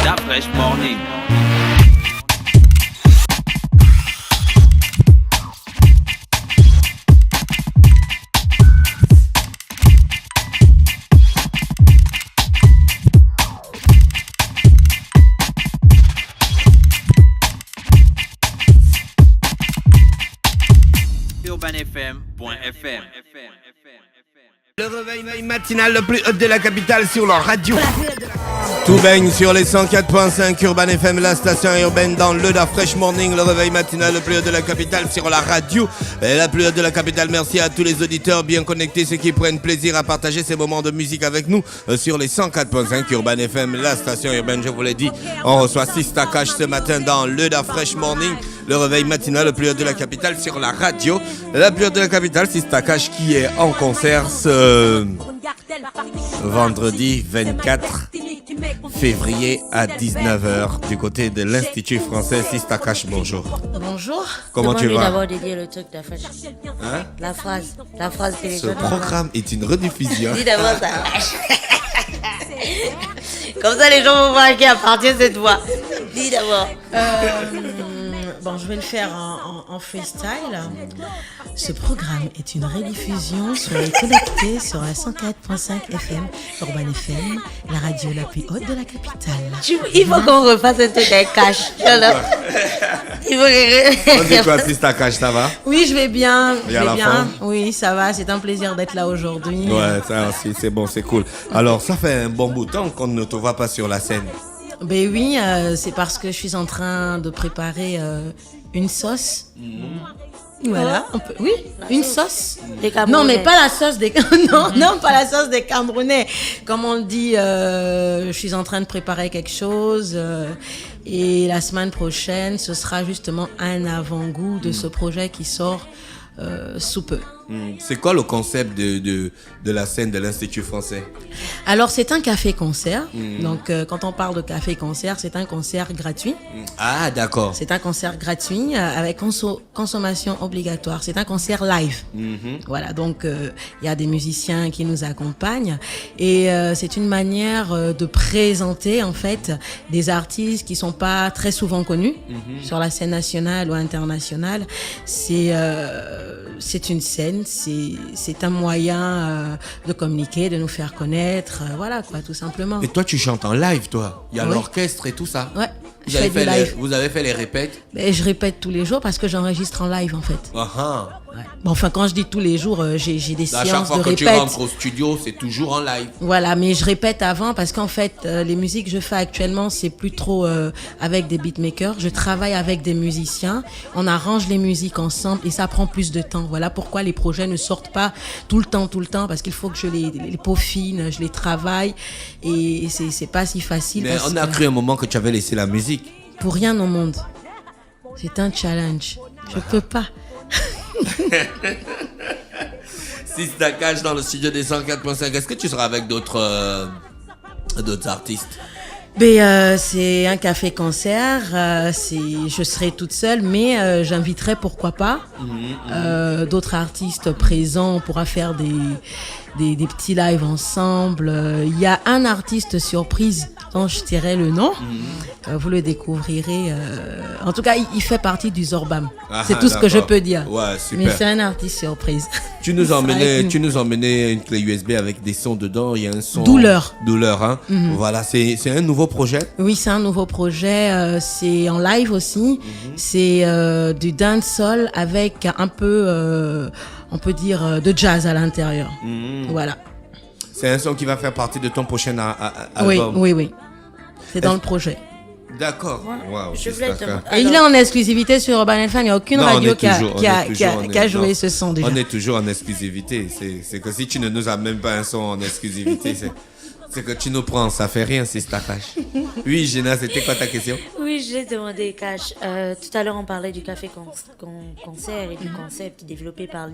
Da Fresh Morning. UrbanFM.fm. Le réveil matinal le plus haut de la capitale sur la radio. Tout baigne sur les 104.5 Urban FM, la station urbaine dans le Da Fresh Morning. Le réveil matinal le plus haut de la capitale sur la radio. Et la plus haute de la capitale, merci à tous les auditeurs bien connectés, ceux qui prennent plaisir à partager ces moments de musique avec nous sur les 104.5 Urban FM, la station urbaine, je vous l'ai dit. On reçoit Sista Cash ce matin dans le Da Fresh Morning. Le réveil matinal le plus haut de la capitale sur la radio. La plus haute de la capitale, Sista Cash qui est en concert ce vendredi 24 février à 19h du côté de l'Institut français. Sista Cash, bonjour. Bonjour. Comment tu vas? D'abord dédier le truc de Fresh. Hein? La phrase que les Ce gens programme est une rediffusion. dis d'abord ça. Comme ça les gens vont voir à qui appartient cette voix. Dis d'abord. Bon, je vais le faire en freestyle. Ce programme est une rediffusion sur les connectés sur la 104.5 FM, Urban FM, la radio la plus haute de la capitale. Il faut qu'on refasse un truc avec Cash. Il faut On dit quoi, Sista Cash, ça va? Oui, je vais bien. Et à la fin? Oui, ça va. C'est un plaisir d'être là aujourd'hui. Ouais, ça aussi, c'est bon, c'est cool. Alors, ça fait un bon bout de temps qu'on ne te voit pas sur la scène. Ben oui, c'est parce que je suis en train de préparer une sauce. Voilà, oui, une sauce. Non, mais pas la sauce des non, pas la sauce des Camerounais. Comme on le dit, je suis en train de préparer quelque chose et la semaine prochaine, ce sera justement un avant-goût de ce projet qui sort sous peu. C'est quoi le concept de la scène de l'Institut français? Alors, c'est un café-concert. Donc, quand on parle de café-concert, c'est un concert gratuit. Ah, d'accord. C'est un concert gratuit avec consommation obligatoire. C'est un concert live. Voilà, donc il y a des musiciens qui nous accompagnent et c'est une manière de présenter en fait des artistes qui sont pas très souvent connus sur la scène nationale ou internationale. C'est une scène, c'est un moyen de communiquer, de nous faire connaître, voilà quoi, tout simplement. Et toi, tu chantes en live, toi? Il y a Oui. l'orchestre et tout ça? Ouais. Vous avez fait les répètes? Mais je répète tous les jours parce que j'enregistre en live en fait. Ouais. Bon, enfin, quand je dis tous les jours, j'ai des À chaque séances fois de que répète. tu rentres au studio, c'est toujours en live. Voilà, mais je répète avant parce qu'en fait, les musiques que je fais actuellement, c'est plus trop avec des beatmakers. Je travaille avec des musiciens. On arrange les musiques ensemble et ça prend plus de temps. Voilà pourquoi les projets ne sortent pas tout le temps, parce qu'il faut que je les peaufine, je les travaille et c'est pas si facile. Mais on a cru un moment que tu avais laissé la musique. Pour rien au monde. C'est un challenge. Je peux pas. Sista Cash dans le studio des 104.5. Est-ce que tu seras avec d'autres artistes? C'est un café-concert. Je serai toute seule, mais j'inviterai pourquoi pas d'autres artistes présents. On pourra faire des petits lives ensemble. Il y a un artiste surprise dont je tairai le nom. Vous le découvrirez. En tout cas, il fait partie du Zorbam. C'est tout ce que je peux dire. Ouais, super. Mais c'est un artiste surprise. Tu nous emmenais une clé USB avec des sons dedans. Il y a un son Douleur, hein. Voilà, c'est un nouveau projet. Oui, c'est un nouveau projet. C'est en live aussi. C'est du dancehall avec un peu, on peut dire, de jazz à l'intérieur. Voilà. C'est un son qui va faire partie de ton prochain album. Oui. C'est dans le projet. D'accord. Wow, Je voulais et il est en exclusivité sur Urban FM. Il n'y a aucune radio qui a joué ce son déjà. On est toujours en exclusivité. C'est que si tu ne nous as même pas un son en exclusivité, c'est que tu nous prends. Ça fait rien, c'est ta tâche. Oui, Gina, c'était quoi ta question? Oui, j'ai demandé, Cash. Tout à l'heure, on parlait du café concert et du concept développé par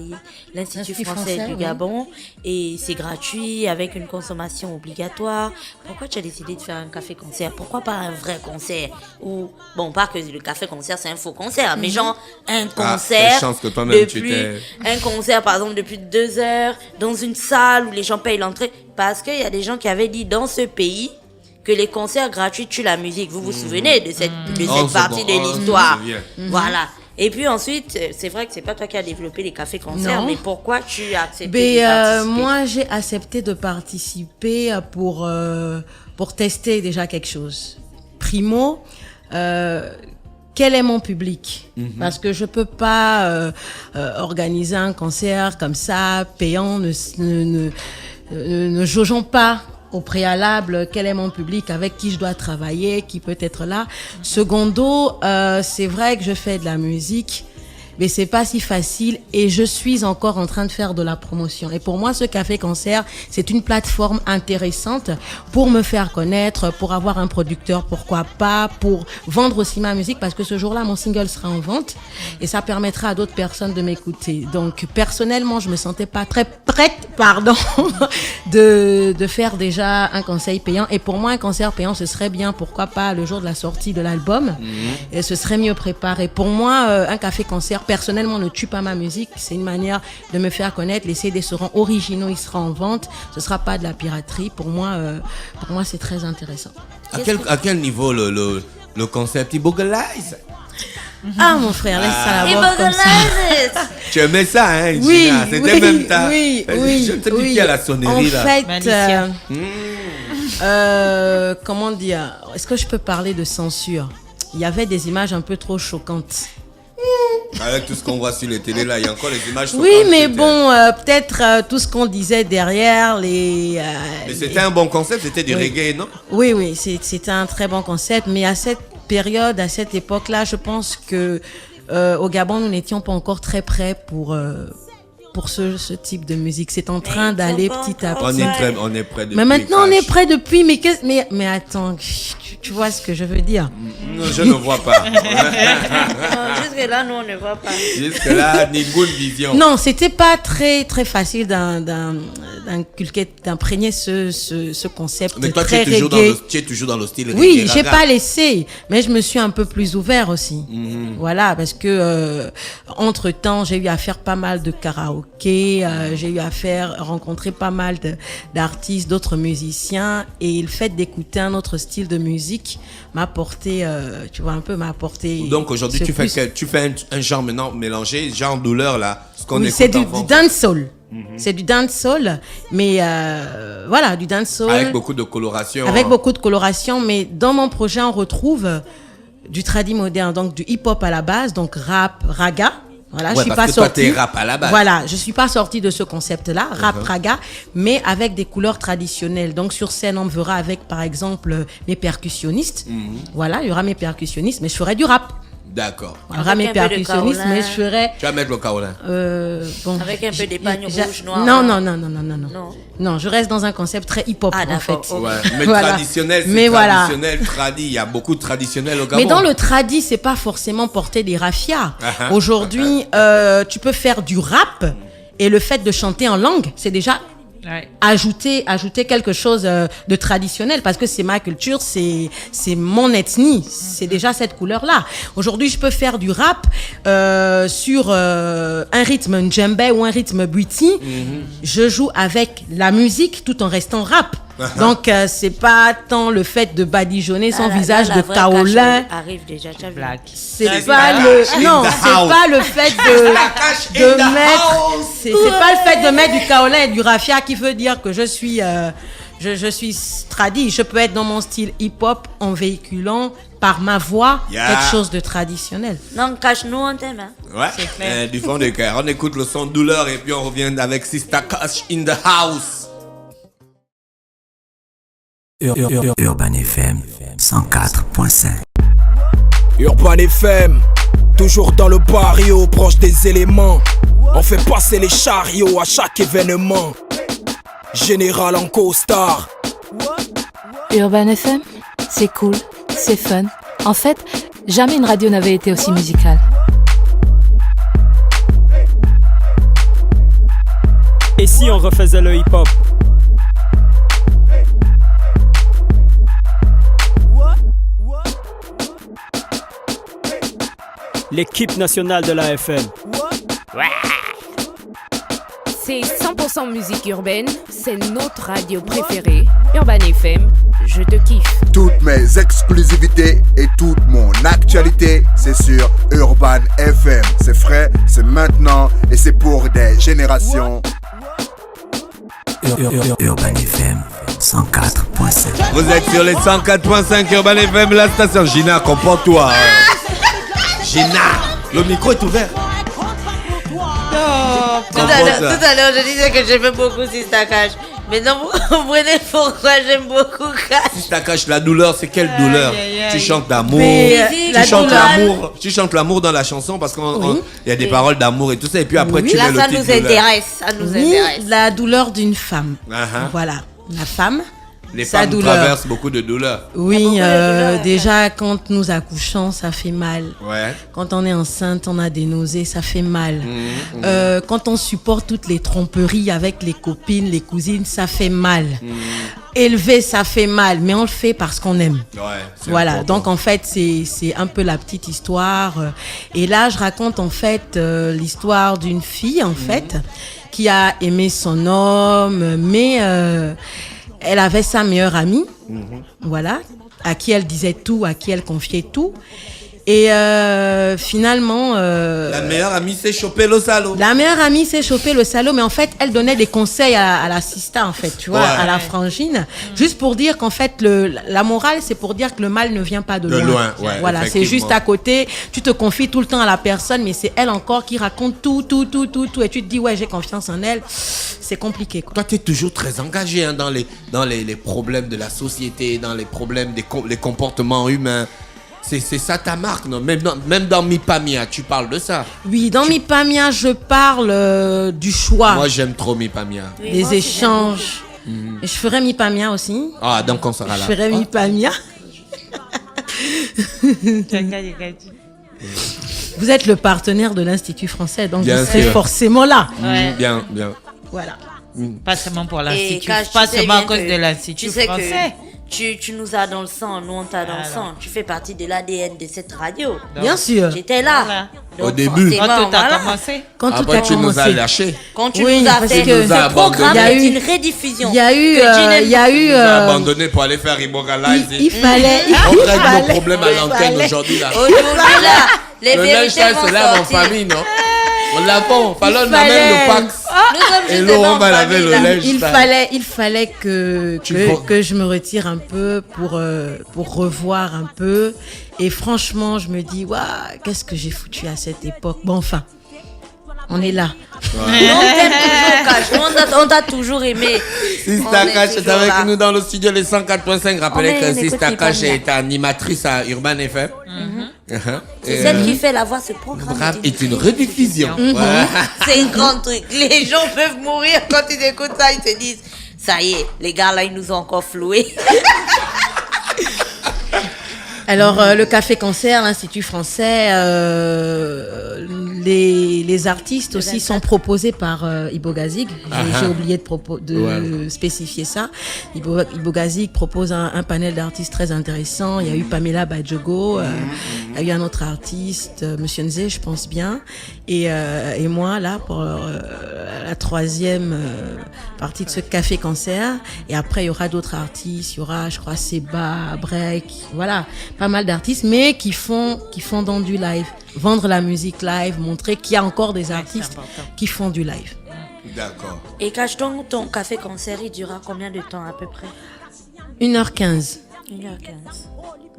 l'Institut français du Gabon. Et c'est gratuit, avec une consommation obligatoire. Pourquoi tu as décidé de faire un café concert? Pourquoi pas un vrai concert? Ou, bon, pas que le café concert, c'est un faux concert, mais genre un concert. Chance que toi-même, un concert, par exemple, depuis 2 heures, dans une salle où les gens payent l'entrée. Parce qu'il y a des gens qui avaient dit dans ce pays, que les concerts gratuits tuent la musique. Vous vous souvenez de cette partie de l'histoire? Voilà. Et puis ensuite, c'est vrai que c'est pas toi qui as développé les cafés-concerts, mais pourquoi tu as accepté de participer? Moi, j'ai accepté de participer pour tester déjà quelque chose. Primo, quel est mon public? Parce que je peux pas organiser un concert comme ça, payant, ne jaugeons pas au préalable quel est mon public, avec qui je dois travailler, qui peut être là. Secondo, c'est vrai que je fais de la musique, mais c'est pas si facile et je suis encore en train de faire de la promotion. Et pour moi, ce Café Concert, c'est une plateforme intéressante pour me faire connaître, pour avoir un producteur, pourquoi pas, pour vendre aussi ma musique, parce que ce jour-là, mon single sera en vente et ça permettra à d'autres personnes de m'écouter. Donc, personnellement, je me sentais pas très prête, de faire déjà un conseil payant. Et pour moi, un concert payant, ce serait bien, pourquoi pas, le jour de la sortie de l'album. Et ce serait mieux préparé. Pour moi, un Café Concert, personnellement, ne tue pas ma musique. C'est une manière de me faire connaître. Les CD seront originaux, ils seront en vente. Ce sera pas de la piraterie. Pour moi, c'est très intéressant. À quel niveau le concept Ibogalise? Ah, mon frère, laisse ça là-bas comme ça. Tu aimais ça, hein, Gina? Oui, c'était même ta... oui. Je ne sais plus qui a la sonnerie, là. En fait, comment dire? Est-ce que je peux parler de censure? Il y avait des images un peu trop choquantes. Avec tout ce qu'on voit sur les télés, là, il y a encore les images choquantes. Oui, mais bon, peut-être tout ce qu'on disait derrière les... mais c'était un bon concept, c'était du reggae, non? Oui, c'était un très bon concept, mais à cette période, à cette époque-là, je pense que au Gabon, nous n'étions pas encore très prêts pour ce type de musique. C'est en train d'aller petit à petit. On est prêt depuis. Mais maintenant, on est prêt depuis. Mais attends, tu vois ce que je veux dire? Non, je ne vois pas. Jusque-là, nous, on ne voit pas. Jusque-là, ni bonne vision. Non, c'était pas très, très facile d'imprégner ce concept. Mais toi, très tu es toujours dans le style reggae. Oui, j'ai pas laissé, mais je me suis un peu plus ouvert aussi. Voilà, parce que entre-temps, j'ai eu à faire pas mal de karaoké, j'ai eu à rencontrer pas mal d'artistes, d'autres musiciens, et le fait d'écouter un autre style de musique m'a apporté, Donc aujourd'hui, tu fais un genre maintenant mélangé, genre douleur là, ce qu'on écoute c'est du dancehall. C'est du dancehall, mais voilà, du dancehall. Avec beaucoup de coloration. Avec beaucoup de coloration, mais dans mon projet, on retrouve du tradi moderne, donc du hip-hop à la base, donc rap, raga. Voilà, ouais, je suis parce pas que sortie. Toi, t'es rap à la base. Voilà, je suis pas sortie de ce concept-là, rap raga, mais avec des couleurs traditionnelles. Donc sur scène, on me verra avec, par exemple, mes percussionnistes. Voilà, il y aura mes percussionnistes, mais je ferai du rap. D'accord. Il y aura mes percussionnistes, mais je ferai. Tu vas mettre le kaolin. Bon. Avec un peu d'épargne rouge, noir. Non. Non, je reste dans un concept très hip-hop en fait. Ouais, mais voilà. Traditionnel, c'est traditionnel, tradi. Il y a beaucoup de traditionnel au Gabon. Mais dans le tradi, c'est pas forcément porter des raffias. Aujourd'hui, tu peux faire du rap et le fait de chanter en langue, c'est déjà ajouter quelque chose de traditionnel, parce que c'est ma culture, c'est mon ethnie, c'est déjà cette couleur-là. Aujourd'hui, je peux faire du rap sur un rythme djembé ou un rythme bwiti. Je joue avec la musique tout en restant rap. Donc c'est pas tant le fait de badigeonner son visage de kaolin. Arrive déjà, c'est pas le fait de mettre. C'est pas le fait de mettre du kaolin et du raffia qui veut dire que je suis tradi. Je peux être dans mon style hip-hop en véhiculant par ma voix quelque chose de traditionnel. Non, cache-nous, on t'aime. Ouais, c'est clair. Du fond de cœur. On écoute le son douleur et puis on revient avec Sister Cash in the house. Urban FM 104.5. Urban FM, toujours dans le barrio, proche des éléments. On fait passer les chariots à chaque événement. Général en costard. Urban FM, c'est cool, c'est fun. En fait, jamais une radio n'avait été aussi musicale. Et si on refaisait le hip-hop? L'équipe nationale de la FM. C'est 100% musique urbaine, c'est notre radio préférée. Urban FM, je te kiffe. mes exclusivités et toute mon actualité, c'est sur Urban FM. C'est frais, c'est maintenant et c'est pour des générations. Urban FM 104.7. Vous êtes sur les 104.5 Urban FM, la station. Gina, comporte-toi. Gina, le micro est ouvert. Tout à l'heure, je disais que j'aimais beaucoup Sista Cash. Maintenant, vous comprenez pourquoi j'aime beaucoup Cash. Sista Cash, la douleur, c'est quelle douleur? Tu chantes d'amour. Tu chantes l'amour dans la chanson parce qu'il y a des paroles d'amour et tout ça. Et puis après, tu mets le titre. Ça nous intéresse. La douleur d'une femme. Voilà. La femme. Les femmes traversent beaucoup de douleurs. Oui, déjà quand nous accouchons, ça fait mal. Ouais. Quand on est enceinte, on a des nausées, ça fait mal. Quand on supporte toutes les tromperies avec les copines, les cousines, ça fait mal. Élever, ça fait mal, mais on le fait parce qu'on aime. Ouais, voilà, important. donc en fait, c'est un peu la petite histoire. Et là, je raconte en fait l'histoire d'une fille, en fait, qui a aimé son homme, mais... elle avait sa meilleure amie, voilà, à qui elle disait tout, à qui elle confiait tout. Et finalement... la meilleure amie s'est chopé le salaud. La meilleure amie s'est chopé le salaud, mais en fait, elle donnait des conseils à la sista, en fait, tu vois, à la frangine. Juste pour dire qu'en fait, la morale, c'est pour dire que le mal ne vient pas de loin. Voilà, c'est juste à côté. Tu te confies tout le temps à la personne, mais c'est elle encore qui raconte tout. Et tu te dis, ouais, j'ai confiance en elle. C'est compliqué, quoi. Toi, tu es toujours très engagé dans les problèmes de la société, dans les problèmes des comportements humains. C'est ça ta marque, non? Même dans Mi Pamia, tu parles de ça. Oui, dans Mi Pamia, je parle du choix. Moi, j'aime trop Mi Pamia. Des échanges. Et je ferai Mi Pamia aussi. Ah, donc on sera là. Je ferai Mi Pamia. Vous êtes le partenaire de l'Institut français, donc vous serez forcément là. Bien. Voilà. Pas seulement pour l'Institut, pas seulement à cause de l'Institut français. Tu nous as dans le sang, nous on t'a dans le sang. Tu fais partie de l'ADN de cette radio. Bien sûr. J'étais là. Donc, au début. Quand tout a commencé. Après, tu nous as lâchés. Quand tu nous as fait ce programme, est une rediffusion. Il y a eu. Tu nous as abandonné pour aller faire Iboga Live. Il fallait. On règle nos problèmes à l'antenne aujourd'hui là. Aujourd'hui là, les vérités vont se lave en sortir. famille, non? On l'a bon, fallait nous amène le Pax. Et l'eau, on va laver le linge. Il fallait que je me retire un peu pour revoir un peu. Et franchement, je me dis, waouh, qu'est-ce que j'ai foutu à cette époque. Bon, enfin, on est là. Ouais. On t'a toujours aimé. Sista Cash est avec nous dans le studio les 104.5. Rappelez que Sista Cash est animatrice à Urban FM. C'est celle qui fait la voix, ce programme. Est une rediffusion. C'est un grand truc. Les gens peuvent mourir quand ils écoutent ça. Ils se disent, ça y est, les gars là, ils nous ont encore floués. Alors, le Café Concert, l'Institut français, les artistes aussi sont proposés par Ibogazig. J'ai oublié de spécifier ça. Ibogazig propose un panel d'artistes très intéressant. Il y a eu Pamela Badjogo, il y a eu un autre artiste, Monsieur Nzé, je pense bien. Et moi, là, pour la troisième partie de ce Café Concert. Et après, il y aura d'autres artistes. Il y aura, je crois, Seba, Break, voilà. Pas mal d'artistes, mais qui font dans du live. Vendre la musique live, montrer qu'il y a encore des artistes qui font du live. D'accord. Et Cash, ton café concert, il durera combien de temps à peu près? 1h15. 1h15.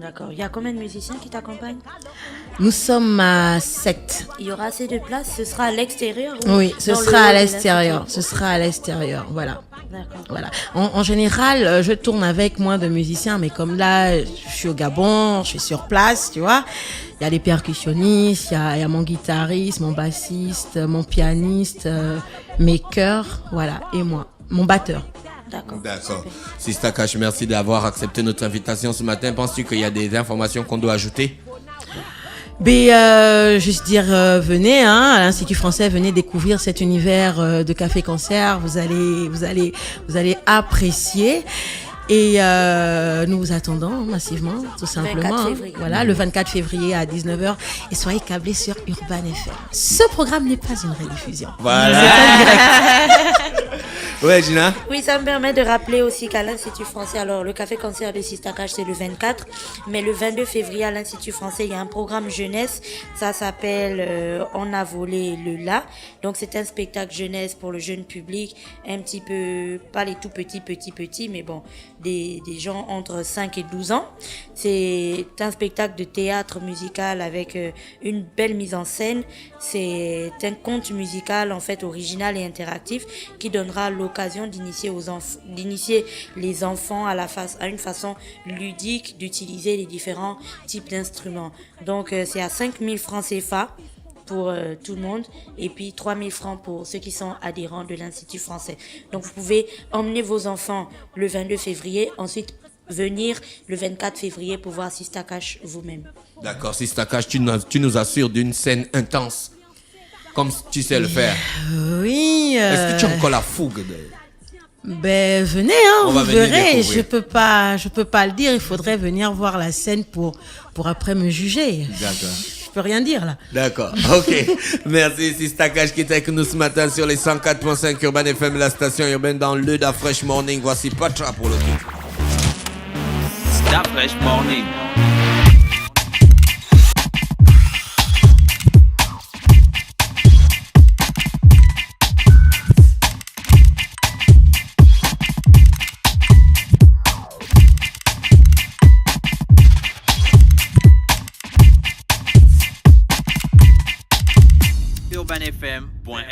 D'accord. Il y a combien de musiciens qui t'accompagnent? Nous sommes à 7. Il y aura assez de place? Ce sera à l'extérieur? Oui, ce sera à l'extérieur. Ce sera à l'extérieur, voilà. D'accord. Voilà. En général, je tourne avec moins de musiciens, mais comme là, je suis au Gabon, je suis sur place, tu vois. Il y a les percussionnistes, il y a mon guitariste, mon bassiste, mon pianiste, mes chœurs, voilà, et moi, mon batteur. D'accord. Sista Cash, merci d'avoir accepté notre invitation ce matin. Penses-tu qu'il y a des informations qu'on doit ajouter? Juste dire, venez à l'Institut français, venez découvrir cet univers de café-concert. Vous allez apprécier. Et nous vous attendons massivement, tout simplement. 24 février. Voilà, le 24 février à 19h. Et soyez câblés sur Urban FM. Ce programme n'est pas une rediffusion. Voilà. Ouais, Gina. Oui, ça me permet de rappeler aussi qu'à l'Institut français, alors le café-concert de Sistakash, c'est le 24, mais le 22 février à l'Institut français, il y a un programme jeunesse, ça s'appelle On a volé le la. Donc c'est un spectacle jeunesse pour le jeune public, un petit peu, pas les tout petits, mais bon, des gens entre 5 et 12 ans. C'est un spectacle de théâtre musical avec une belle mise en scène. C'est un conte musical en fait original et interactif qui donnera l'occasion d'initier les enfants à une façon ludique d'utiliser les différents types d'instruments. Donc c'est à 5 000 francs CFA pour tout le monde et puis 3 000 francs pour ceux qui sont adhérents de l'Institut français. Donc vous pouvez emmener vos enfants le 22 février, ensuite venir le 24 février pour voir Sistakash vous-même. D'accord, Sistakash, tu nous assures d'une scène intense, comme tu sais le faire. Oui. Est-ce que tu as encore la fougue Ben venez, hein, vous verrez. Je peux pas le dire. Il faudrait venir voir la scène pour après me juger. D'accord. Je peux rien dire là. D'accord. Ok. Merci Sistakash qui était avec nous ce matin sur les 104.5 Urban FM, la station urbaine dans le Da Fresh Morning. Voici Patra pour le titre. Da Fresh Morning. UrbanFM.fr